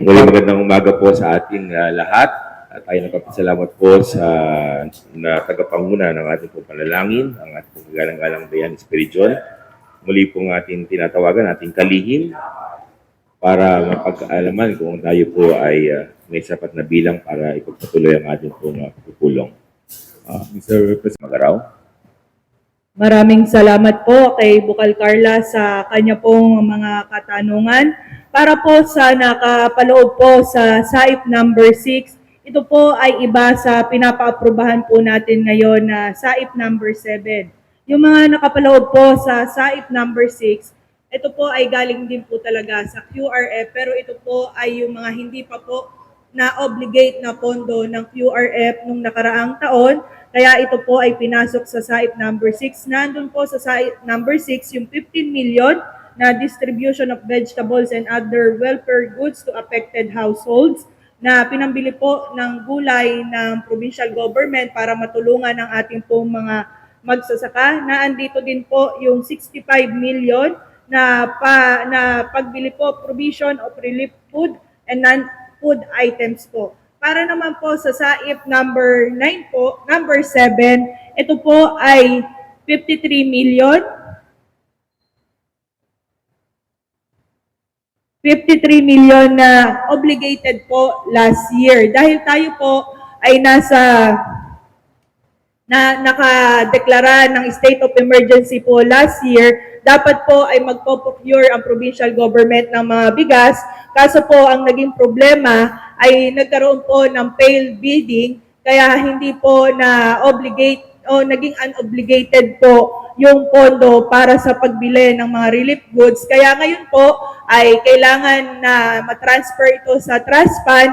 Muli magandang umaga po sa ating lahat at tayo nagpapasalamat po sa tagapanguna ng ating pong panalangin, ang ating pong galang-galang Dayan Espiridion. Muli pong ating tinatawagan, ating kalihim para mapag-alaman kung tayo po ay may sapat na bilang para ipagpatuloy ang ating pong pagpupulong. Mr. President Magaraw. Maraming salamat po kay Bukal Carla sa kanya pong mga katanungan. Para po sa nakapaloob po sa SAIP number 6, ito po ay iba sa pinapa-aprobahan po natin ngayon na SAIP number 7. Yung mga nakapaloob po sa SAIP number 6, ito po ay galing din po talaga sa QRF, pero ito po ay yung mga hindi pa po na-obligate na pondo ng QRF nung nakaraang taon. Kaya ito po ay pinasok sa SAIP number 6. Nandun po sa SAIP number 6 yung 15 million na distribution of vegetables and other welfare goods to affected households na pinambili po ng gulay ng provincial government para matulungan ang ating pong mga magsasaka. Naandito din po yung 65 million na pagbili po provision of relief food and non-food items po. Para naman po sa SAIP number 9 po, number 7, ito po ay 53 million. 53 million na obligated po last year. Dahil tayo po ay nakadeklara ng state of emergency po last year, dapat po ay magpo-procure ang provincial government ng mga bigas. Kaso po ang naging problema ay nagkaroon po ng failed bidding, kaya hindi po na-obligate o naging unobligated po yung pondo para sa pagbili ng mga relief goods. Kaya ngayon po ay kailangan na matransfer ito sa trust fund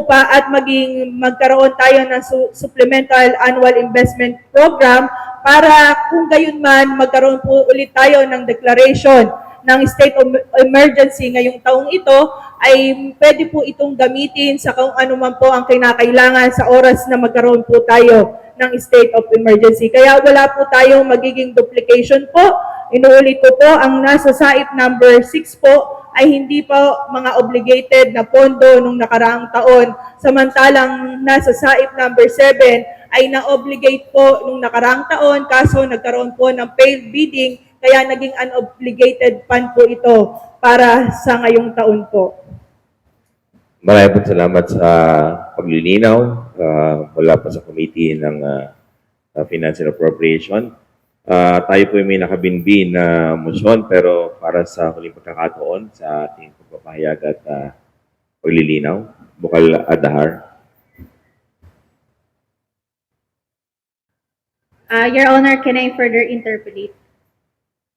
at magkaroon tayo ng supplemental annual investment program para kung gayon man magkaroon po ulit tayo ng declaration ng state of emergency ngayong taong ito, ay pwede po itong gamitin sa kung ano man po ang kinakailangan sa oras na magkaroon po tayo ng state of emergency. Kaya wala po tayong magiging duplication po. Inuulit ko po, ang nasa SAIP number 6 po ay hindi pa mga obligated na pondo nung nakaraang taon. Samantalang nasa SAIP number 7 ay na-obligate po nung nakaraang taon, kaso nagkaroon po ng failed bidding, kaya naging unobligated fund po ito para sa ngayong taon po. Maraming salamat sa paglilinaw mula pa sa committee ng Finance and Appropriation. Tayo po may nakabinbin na motion, pero para sa huling pagkakataon sa ating pagpapahayag at paglilinaw. Bukal Adahar. Your Honor, can I further interpolate?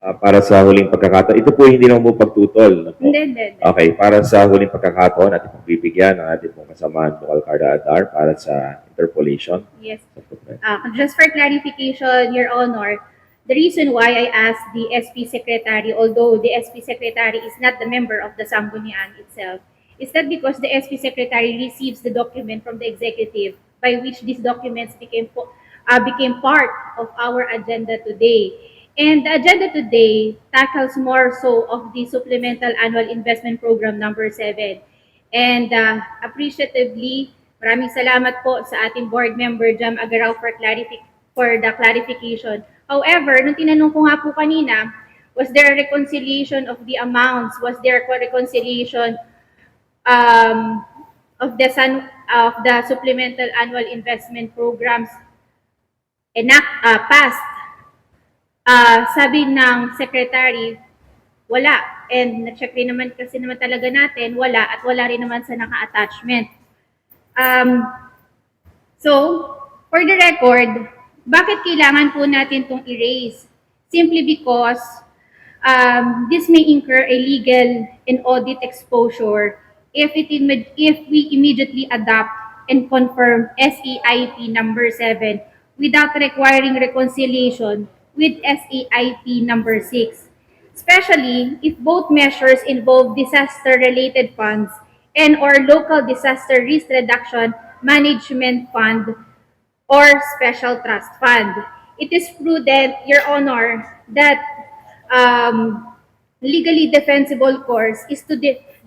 Para sa huling pagkakataon, ito po hindi naman po pagtutol. Hindi. Okay, para sa huling pagkakataon, ating pong bibigyan ng ating pong kasamahan, Bukal Carla Adar, para sa interpolation. Yes. Just for clarification, Your Honor, the reason why I asked the SP Secretary, although the SP Secretary is not the member of the Sangguniang itself, is that because the SP Secretary receives the document from the executive by which these documents became part of our agenda today. And the agenda today tackles more so of the Supplemental Annual Investment Program number 7. And appreciatively, maraming salamat po sa ating board member, Jam Agaraw, for the clarification. However, nung tinanong ko nga po kanina, was there a reconciliation of the amounts? Was there a reconciliation of the Supplemental Annual Investment Programs passed? Sabi ng secretary, wala. And na-check rin naman kasi naman talaga natin, wala. At wala rin naman sa naka-attachment. So, for the record, bakit kailangan po natin itong erase? Simply because this may incur a legal and audit exposure if we immediately adopt and confirm SEIP number 7 without requiring reconciliation with SEIP number 6, especially if both measures involve disaster-related funds and or local disaster risk reduction management fund or special trust fund. It is prudent, Your Honor, that legally defensible course is to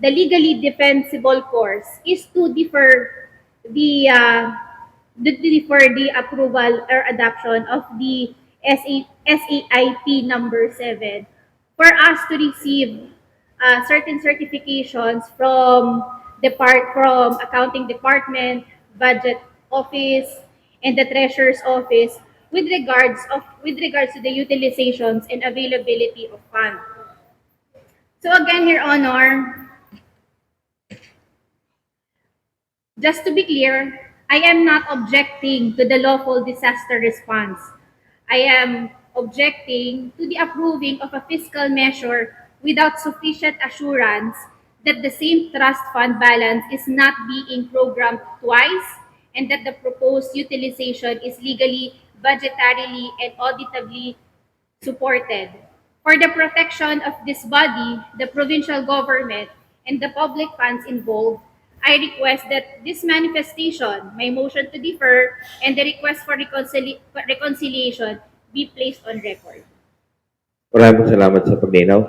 the legally defensible course is to defer the approval or adoption of the SAIP number 7 for us to receive certain certifications from accounting department, budget office, and the treasurer's office with regards to the utilizations and availability of funds. So again, Your Honor, just to be clear, I am not objecting to the lawful disaster response. I am objecting to the approving of a fiscal measure without sufficient assurance that the same trust fund balance is not being programmed twice and that the proposed utilization is legally, budgetarily, and auditably supported. For the protection of this body, the provincial government, and the public funds involved, I request that this manifestation, my motion to defer, and the request for reconciliation be placed on record. Maraming salamat sa paglinaw.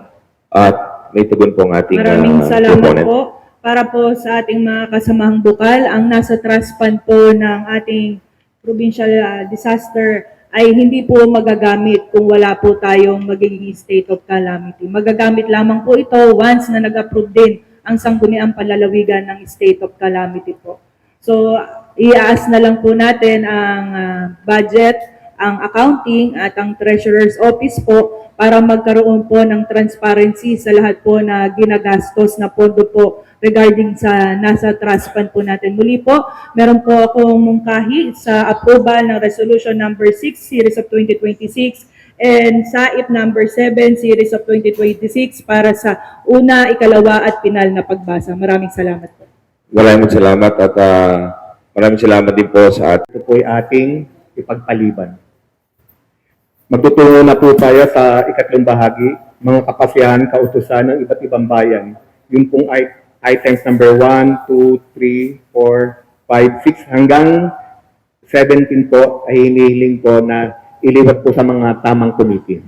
At may tugon po ang ating Maraming salamat proponent. po. Para po sa ating mga kasamahang bukal, ang nasa trust fund po ng ating provincial disaster ay hindi po magagamit kung wala po tayong magiging state of calamity. Magagamit lamang po ito once na nag-approve din ang sangguniang palalawigan ng state of calamity po. So, iaas na lang po natin ang budget, ang accounting at ang treasurer's office po para magkaroon po ng transparency sa lahat po na ginagastos na pondo po regarding sa nasa trust fund po natin. Muli po, meron po akong mungkahi sa approval ng Resolution number 6, Series of 2026 and SAIP number 7, Series of 2026 para sa una, ikalawa at pinal na pagbasa. Maraming salamat po. Maraming salamat at maraming salamat din po sa Ito po ay ating ipagpaliban. Magtutungo na po tayo sa ikatlong bahagi, mga kapasyahan, kautusan ng iba't ibang bayan. Yung pong items number 1, 2, 3, 4, 5, 6 hanggang 17 po ay hinihiling po na iliwat po sa mga tamang committee.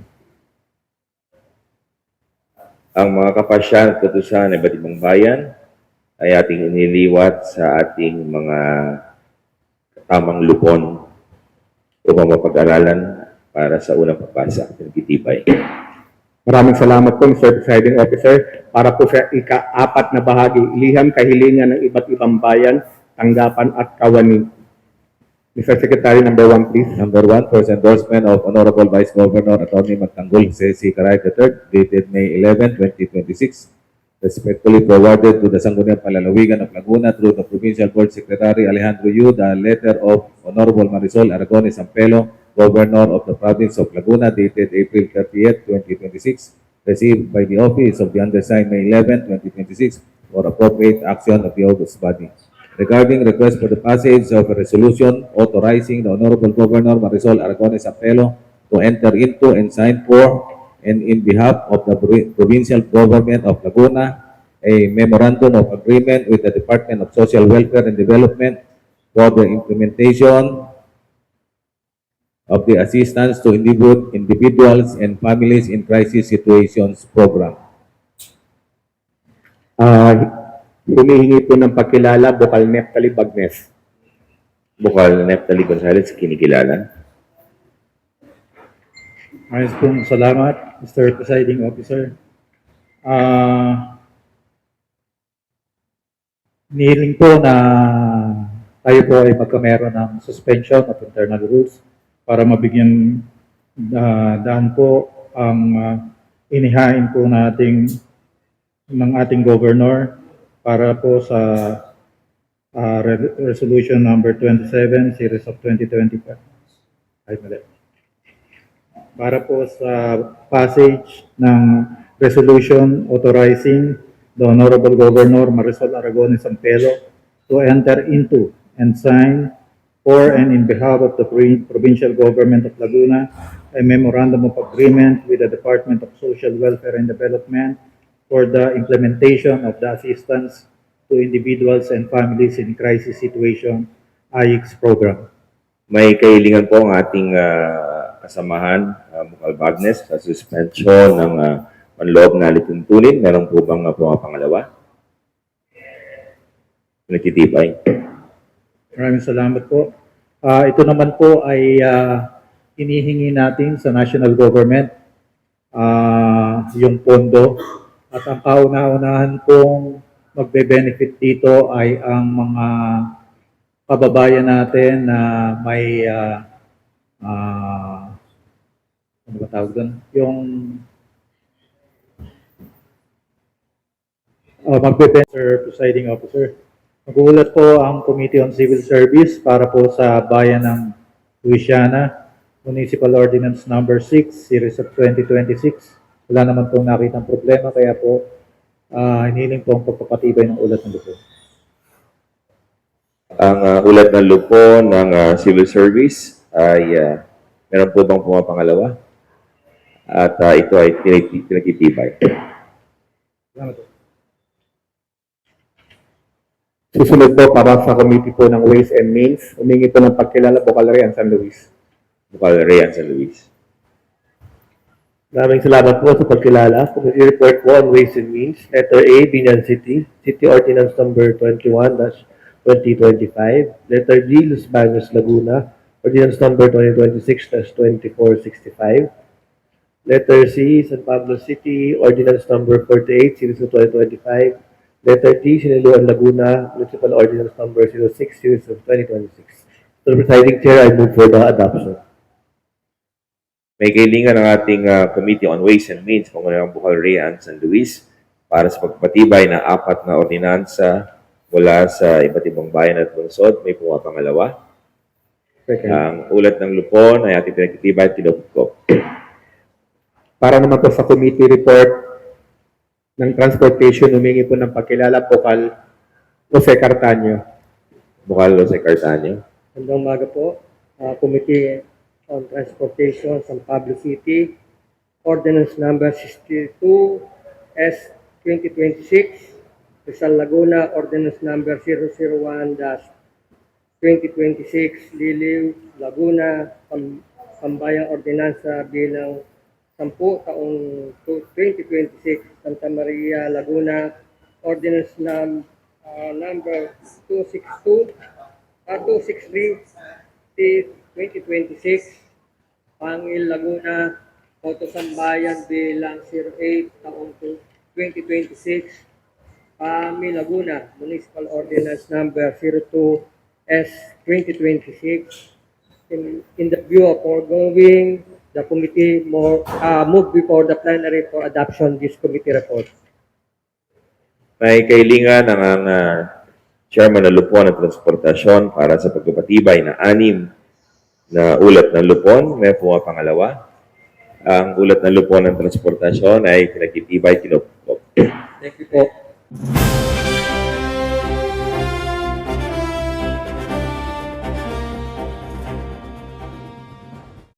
ang mga kapasyan at kautusan ng iba't ibang bayan ay ating iniliwat sa ating mga tamang lupon upang mapag-aralan para sa unang pagbasa ng kitibay. Maraming salamat po, Mr. Presiding Officer. Para po sa ika-apat na bahagi, liham kahilingan ng iba't ibang bayan, tanggapan at kawani. Mr. Secretary, number 1, please. Number 1, for endorsement of Honorable Vice Governor Atty. Magtanggol C.C. Caray III, dated May 11, 2026, respectfully forwarded to the Sangguniang Palalawigan of Laguna through the Provincial Board Secretary Alejandro Yu, the letter of Honorable Marisol Aragones Ampelo, Governor of the Province of Laguna, dated April 30, 2026, received by the Office of the Undersigned May 11, 2026, for appropriate action of the August body. Regarding request for the passage of a resolution authorizing the Honorable Governor Marisol Aragones Ampelo to enter into and sign for and in behalf of the Provincial Government of Laguna a memorandum of agreement with the Department of Social Welfare and Development for the implementation of the Assistance to Individuals and Families in Crisis Situations Program. Humihingi po ng pagkilala, Bukal Neftali Bagnes. Bukal Neftali Gonzalez, kinikilala. Maraming pong salamat, Mr. Presiding Officer. Nihiling po na tayo po ay magkameron ng suspension of internal rules para mabigyan daan po ang inihain po ng ating governor para po sa resolution number 27, series of 2025. Para po sa passage ng resolution authorizing the Honorable Governor Marisol Aragones Ampelo to enter into and sign for and in behalf of the Provincial Government of Laguna a memorandum of agreement with the Department of Social Welfare and Development for the implementation of the Assistance to Individuals and Families in Crisis Situation (AICS) program. May kahilingan po ang ating kasamahan, Bukal Bagnes, sa suspension ng panloob na lituntunin. Meron po bang pangalawa? pinagtitibay. Maraming salamat po. Ito naman po ay hinihingi natin sa national government yung pondo at ang kauna-unahan pong magbe-benefit dito ay ang mga kababayan natin na may ano ba tawag doon? Yung magbe-benefit, presiding officer. Nagulat po ang Committee on Civil Service para po sa bayan ng Louisiana, Municipal Ordinance Number 6, Series of 2026. Wala naman pong nakitang problema, kaya po hiniling po ang pagpapatibay ng ulat ng lupo. Ang ulat ng lupo ng Civil Service ay meron po bang pumapangalawa? At ito ay pinagtitibay. Salamat po. Susunod po para sa committee po ng Ways and Means, humingi po ng pagkilala Bocalarian San Luis. Bukal Rian San Luis. Maraming salamat po sa pagkilala. Committee report po on Ways and Means. Letter A, Binyan City. City Ordinance Number 21-2025. Letter D, Los Baños, Laguna. Ordinance Number 2026-2465. Letter C, San Pablo City. Ordinance Number 48, Series of 2025. Letter T, Siniluan, Laguna. Municipal Ordinance Number 06, Series of 2026. So, Presiding Chair, I move for the adoption. May kailangan ng ating Committee on Ways and Means, Pangulong Bukal Rian San Luis, para sa pagpatibay na 4 na ordinansa mula sa iba't ibang bayan at lungsod. May pumapangalawa. Ang ulat ng lupon ay ating pinagtitibay at tinupkop. Para naman po sa committee report ng transportation, humingi po ng pagkilala Bocal Jose Cartaño. Bukal Jose Cartaño. Magandang umaga po. Committee on Transportation, San Pablo City. Ordinance number 62 S 2026. Rizal Laguna. Ordinance number 001-2026. Liliw, Laguna. Pambayang Ordinansa bilang 10 taong 2026. Santa Maria, Laguna. Ordinance number 263 2026, Pangil, Laguna, Autosambayan bilang 08 taong 2026, Pami, Laguna, Municipal Ordinance Number 02 S 2026. In the view of foregoing, the committee move before the plenary for adoption this committee report. May kailangan ng Chairman ng Lupon at Transportasyon para sa pagpapatibay na 6 na ulat ng lupon. May pumapangalawa. Ang ulat ng lupon ng transportasyon ay pinagtitibay, tinupkop. Thank you po.